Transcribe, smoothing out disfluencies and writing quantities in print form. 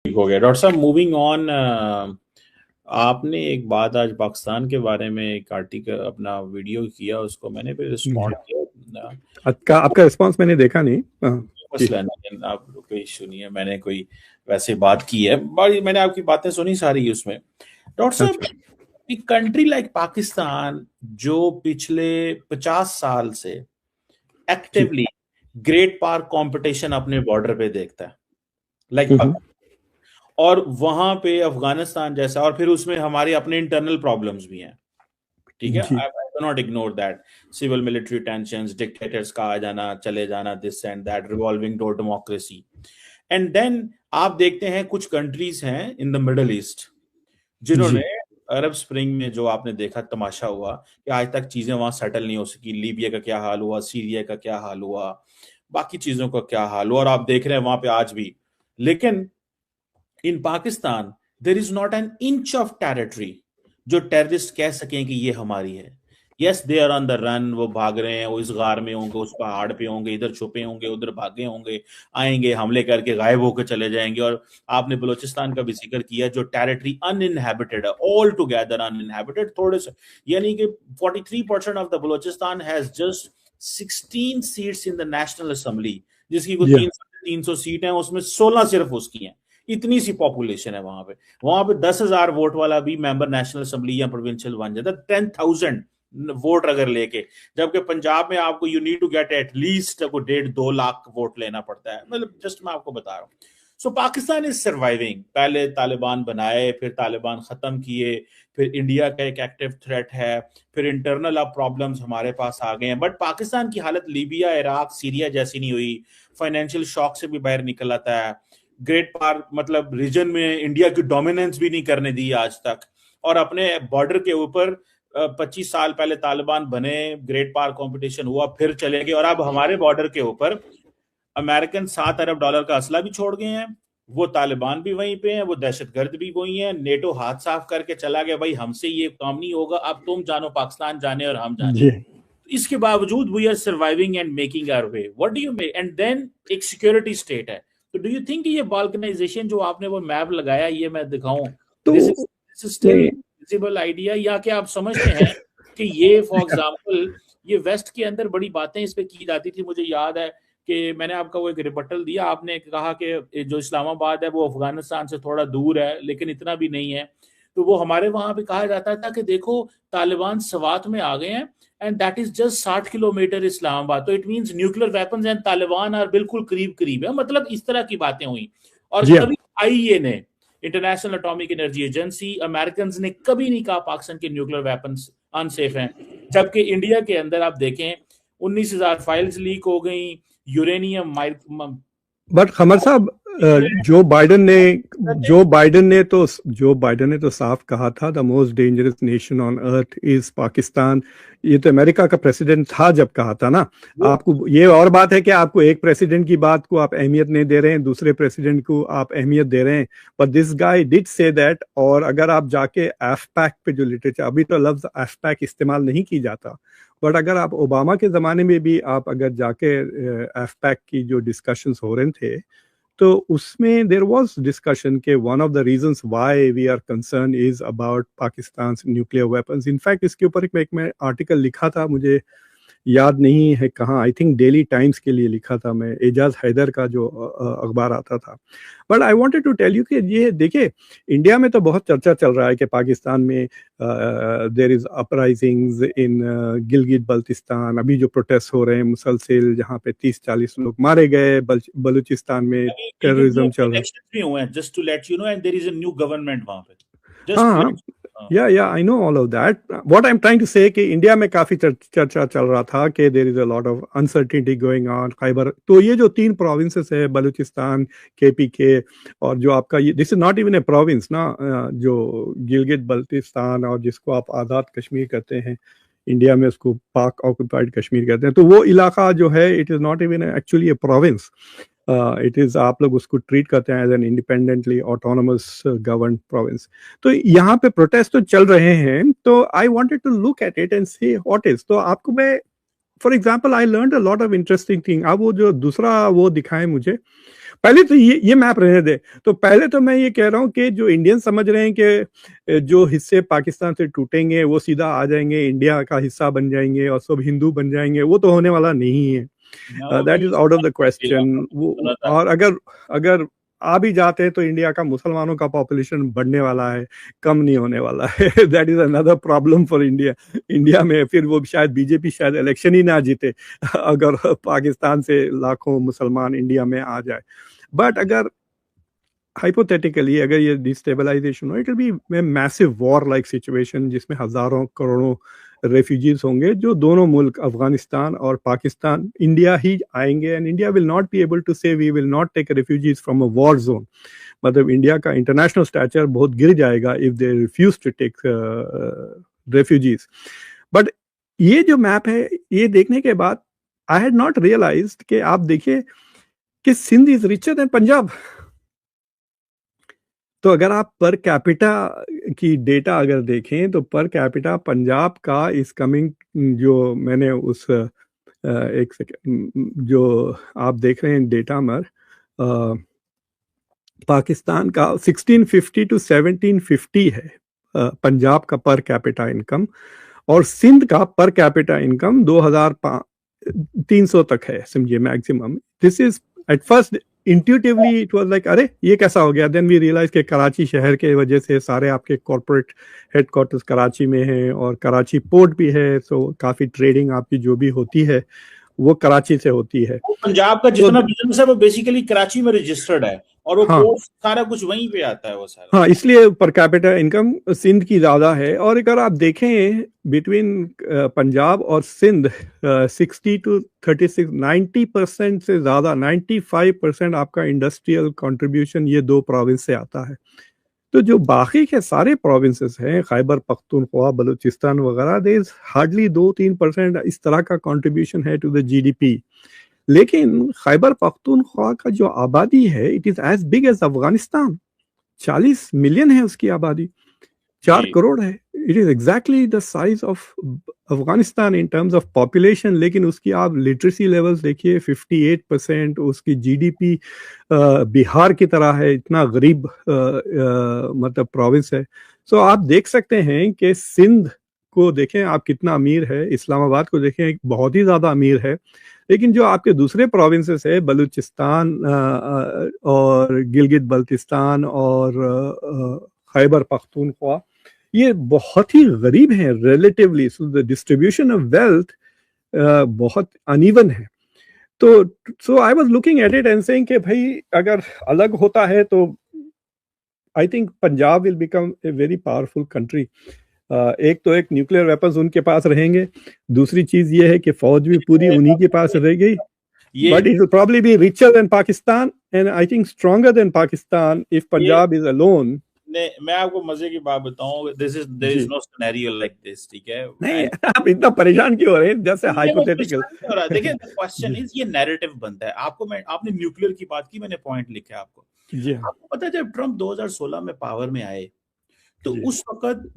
ठीक हो गया डॉक्टर साहब। मूविंग ऑन, आपने एक बात आज पाकिस्तान के बारे में एक आर्टिकल अपना वीडियो किया, उसको मैंने भी जी। रिस्पॉन्ड किया। आपका रिस्पांस मैंने देखा नहीं। हाँ, जी। मसला नहीं, आप कोई इशू नहीं है, मैंने कोई वैसे बात की है, बड़ी मैंने आपकी बातें सुनी सारी उसमें। डॉक्टर साहब, अच्छा। एक कंट्री लाइक पाकिस्तान जो पिछले 50 साल से जी। एक्टिवली ग्रेट पार कंपटीशन अपने बॉर्डर पे देखता है, लाइक हम्म। और वहां पे अफगानिस्तान जैसा, और फिर उसमें हमारे अपने इंटरनल प्रॉब्लम्स भी हैं। ठीक है, जी। I can not ignore that. Civil military tensions, dictators का आ जाना चले जाना, this and that, revolving door democracy. And then आप देखते हैं कुछ कंट्रीज हैं इन द मिडल ईस्ट जिन्होंने जी। अरब स्प्रिंग में जो आपने देखा तमाशा हुआ कि आज तक चीजें वहां सेटल नहीं हो सकी। लीबिया का क्या हाल हुआ, सीरिया का क्या हाल हुआ, बाकी चीजों का क्या हाल हुआ, और आप देख रहे हैं वहां पे आज भी। लेकिन in Pakistan there is not an inch of territory जो टेररिस्ट कह सकें कि ये हमारी है। Yes, they are on the run, वो भाग रहे हैं, वो इस गार में होंगे, उस पहाड़ पे होंगे, इधर छुपे होंगे, उधर भागे होंगे, आएंगे हमले करके गायब होकर चले जाएंगे। और आपने बलूचिस्तान का भी जिक्र किया जो टेरिटरी अनइनहेबिटेड है, ऑल टुगेदर अनइनहेबिटेड, थोड़े से, यानी कि 43% of the Balochistan has just 16 seats in the national assembly, जिसकी कुछ या 300 सीट है, उसमें 16 सिर्फ उसकी हैं। इतनी सी पॉपुलेशन है वहां पे। वहां पे 10,000 वोट वाला भी मेंबर नेशनल असेंबली या प्रोविंशियल बन जाता है, 10,000 वोट अगर लेके। जबकि पंजाब में आपको you need to get at least को 1.5-2 लाख वोट लेना पड़ता है। मतलब जस्ट मैं आपको बता रहा हूँ। सो पाकिस्तान इज सर्वाइविंग। पहले तालिबान बनाए, फिर तालिबान खत्म किए, फिर इंडिया का एक एक्टिव थ्रेट है, फिर इंटरनल अब प्रॉब्लम्स हमारे पास आ गए हैं। बट पाकिस्तान की हालत लीबिया, इराक, सीरिया जैसी नहीं हुई। फाइनेंशियल शॉक से भी बाहर निकल आता है। ग्रेट पार मतलब रीजन में इंडिया की डोमिनेंस भी नहीं करने दी आज तक। और अपने बॉर्डर के ऊपर 25 साल पहले तालिबान बने, ग्रेट पार कंपटीशन हुआ, फिर चले गए, और अब हमारे बॉर्डर के ऊपर अमेरिकन $7 अरब का असला भी छोड़ गए हैं। वो तालिबान भी वहीं पे हैं, वो दहशतगर्द भी वहीं हैं। नेटो हाथ साफ करके चला गया, भाई हमसे ये काम नहीं होगा, अब तुम जानो पाकिस्तान जाने और हम जाने। जी। इसके बावजूद we are surviving and making our way. What do you make? And then एक सिक्योरिटी स्टेट है। तो डू यू थिंक ये बाल्कनाइजेशन जो आपने वो मैप लगाया, ये मैं दिखाऊं, तो दिस इज स्टिल नहीं। विजिबल आइडिया, या क्या आप समझते हैं कि ये फॉर एग्जांपल ये वेस्ट के अंदर बड़ी बातें इस पे की जाती थी? मुझे याद है कि मैंने आपका वो एक रिबटल दिया, आपने कहा कि जो इस्लामाबाद है वो अफगानिस्तान से थोड़ा दूर है लेकिन इतना भी नहीं है। तो वो हमारे वहां पे कहा जाता था कि देखो तालिबान सवात में आ गए हैं, and that is just 60 kilometre Islamabad, तो it means nuclear weapons and Taliban are बिल्कुल करीब करीब है। मतलब इस तरह की बातें हुई। और जी हाँ। कभी आईईए ने, international atomic energy agency, American ने कभी नहीं कहा पाकिस्तान के न्यूक्लियर वेपन्स अनसेफ हैं। जबकि इंडिया के अंदर आप देखें 19,000 फाइल्स लीक हो गई, यूरेनियम बट खमर साहब, जो बाइडन ने तो साफ कहा था the most dangerous nation on earth is Pakistan. ये तो अमेरिका का प्रेसिडेंट था जब कहा था ना। आपको ये और बात है कि आपको एक प्रेसिडेंट की बात को आप अहमियत नहीं दे रहे हैं, दूसरे प्रेसिडेंट को आप अहमियत दे रहे हैं। But this guy did say that. और अगर आप जाके एफपैक पे जो लिटरेचर, अभी तो लफ्ज एफपैक इस्तेमाल नहीं की जाता, बट अगर आप ओबामा के ज़माने में भी आप अगर जाके एफपैक की जो डिस्कशंस हो रहे थे, तो उसमें देर वॉज डिस्कशन के one of the reasons why we are concern is about Pakistan nuclear weapons. In fact इसके ऊपर एक मैं आर्टिकल लिखा था, मुझे याद नहीं है कहाँ, आई थिंक डेली टाइम्स के लिए लिखा था मैं, एजाज हैदर का जो अखबार आता था। But I wanted to tell you कि ये देखिए, इंडिया में तो बहुत चर्चा चल रहा है कि पाकिस्तान में देर इज अपराइजिंग्स इन गिलगित बल्तिस्तान, अभी जो प्रोटेस्ट हो रहे हैं मुसलसल, जहाँ पे 30-40 लोग मारे गए, बलूचिस्तान में टेररिज्म चल रहा है। इलेक्शन भी हुए हैं, just to let you know, and there is a new government वहां पे, जस्ट हाँ, या I know all of that. What I am trying to say कि इंडिया में काफी चर्चा चल रहा था कि there is a lot of uncertainty going on Khyber. तो ये जो 3 प्रोविंसेस है, बलूचिस्तान, केपीके, और जो आपका ये, this is not even a province ना, जो गिलगित बल्तिस्तान, और जिसको आप आज़ाद कश्मीर कहते हैं, इंडिया में उसको पाक ऑक्युपाइड कश्मीर कहते हैं, तो वो इलाका जो है it is not even actually a province. It is, आप लोग उसको ट्रीट करते हैं as an independently autonomous govern province. तो यहाँ पे प्रोटेस्ट तो चल रहे हैं, तो I wanted to look at it and see what is. तो आपको मैं, for example, I learn a lot of interesting thing. अब वो जो दूसरा वो दिखाएं मुझे, पहले तो ये मैप रहने दे। तो पहले तो मैं ये कह रहा हूँ कि जो इंडियन समझ रहे हैं कि जो हिस्से पाकिस्तान से टूटेंगे वो सीधा आ जाएंगे, इंडिया का हिस्सा बन जाएंगे और सब हिंदू बन जाएंगे, वो तो होने वाला नहीं है। That is out of the question. वो और अगर अगर आ भी जाते हैं तो इंडिया का मुसलमानों का पॉपुलेशन बढ़ने वाला है, कम नहीं होने वाला है। That is another problem for India. India में फिर वो शायद बीजेपी शायद इलेक्शन ही ना जीते अगर पाकिस्तान से लाखों मुसलमान इंडिया में आ जाए। बट अगर हाइपोथेटिकली अगर ये डिस्टेबलाइजेशन हो, it will be massive war like situation जिसमें हजारों करोड़ों रेफ्यूजीज होंगे, जो दोनों मुल्क अफगानिस्तान और पाकिस्तान इंडिया ही आएंगे। And India will not be able to say we will not take refugees from a war zone. मतलब इंडिया का इंटरनेशनल स्टैचर बहुत गिर जाएगा if they refuse to take refugees. But ये जो मैप है, ये देखने के बाद आई हैड नॉट रियलाइज्ड कि आप देखिए कि Sindh is richer than Punjab. तो अगर आप पर कैपिटा की डेटा अगर देखें तो पर कैपिटा पंजाब का इस कमिंग, जो मैंने उस एक सेकेंड जो आप देख रहे हैं डेटा में, पाकिस्तान का 1650 टू 1750 है पंजाब का पर कैपिटा इनकम, और सिंध का पर कैपिटा इनकम 2300 तक है समझिए maximum. This is at first intuitively it was like अरे ये कैसा हो गया। देन वी रियलाइज कि कराची शहर के वजह से सारे आपके कॉर्पोरेट हेडक्वार्टर्स कराची में है और कराची पोर्ट भी है, सो काफी ट्रेडिंग आपकी जो भी होती है वो कराची से होती है। पंजाब का जितना बिजनेस है वो बेसिकली कराची में रजिस्टर्ड है और वो पोर्ट सारा कुछ वहीं पे आता है वो सारा। हाँ, इसलिए पर कैपिटा इनकम सिंध की ज्यादा है। और अगर आप देखें बिटवीन पंजाब और सिंध 60 to 36 90% से ज्यादा 95% आपका इंडस्ट्रियल कंट्रीब्यूशन ये दो प्रोविंस से आता है। तो जो बाकी के सारे प्रोविंसेस हैं, खैबर पख्तूनख्वा, बलूचिस्तान वगैरह, देयर इज हार्डली 2-3% इस तरह का कंट्रीब्यूशन है टू द जीडीपी। लेकिन खैबर पख्तूनख्वा का जो आबादी है it is as big as Afghanistan. 40 million है उसकी आबादी, 4 करोड़ है। It is exactly the size of Afghanistan in terms of population. लेकिन उसकी आप लिटरेसी लेवल्स देखिए 58%, उसकी जीडीपी बिहार की तरह है, इतना गरीब मतलब प्रोविंस है। सो आप देख सकते हैं कि सिंध को देखें आप कितना अमीर है, इस्लामाबाद को देखें बहुत ही ज्यादा अमीर है। लेकिन जो आपके दूसरे प्रोविंसेस है, बलूचिस्तान और गिलगित बल्तिस्तान और खैबर पख्तूनख्वा, ये बहुत ही गरीब हैं relatively. So the distribution of wealth बहुत अनइवन है। तो so I was looking at it and saying कि भाई अगर अलग होता है तो I think Punjab will become a very powerful country. एक तो एक न्यूक्लियर वेपन्स उनके पास रहेंगे, दूसरी चीज ये है कि फौज भी पूरी उन्हीं के पास रहेगी, but it will probably be richer than Pakistan and I think stronger than Pakistan if Punjab is alone. मैं आपको मजे की बात बताऊं, there is no scenario like this, ठीक है? नहीं आप इतना परेशान क्यों हो रहे हैं जैसे हाइपोथेटिकल। देखिए द क्वेश्चन इज, ये नैरेटिव बनता है। आपने न्यूक्लियर की बात की, मैंने पॉइंट लिखा है आपको। जी आपको पता है जब ट्रम्प 2016 में पावर में आए तो उस वक्त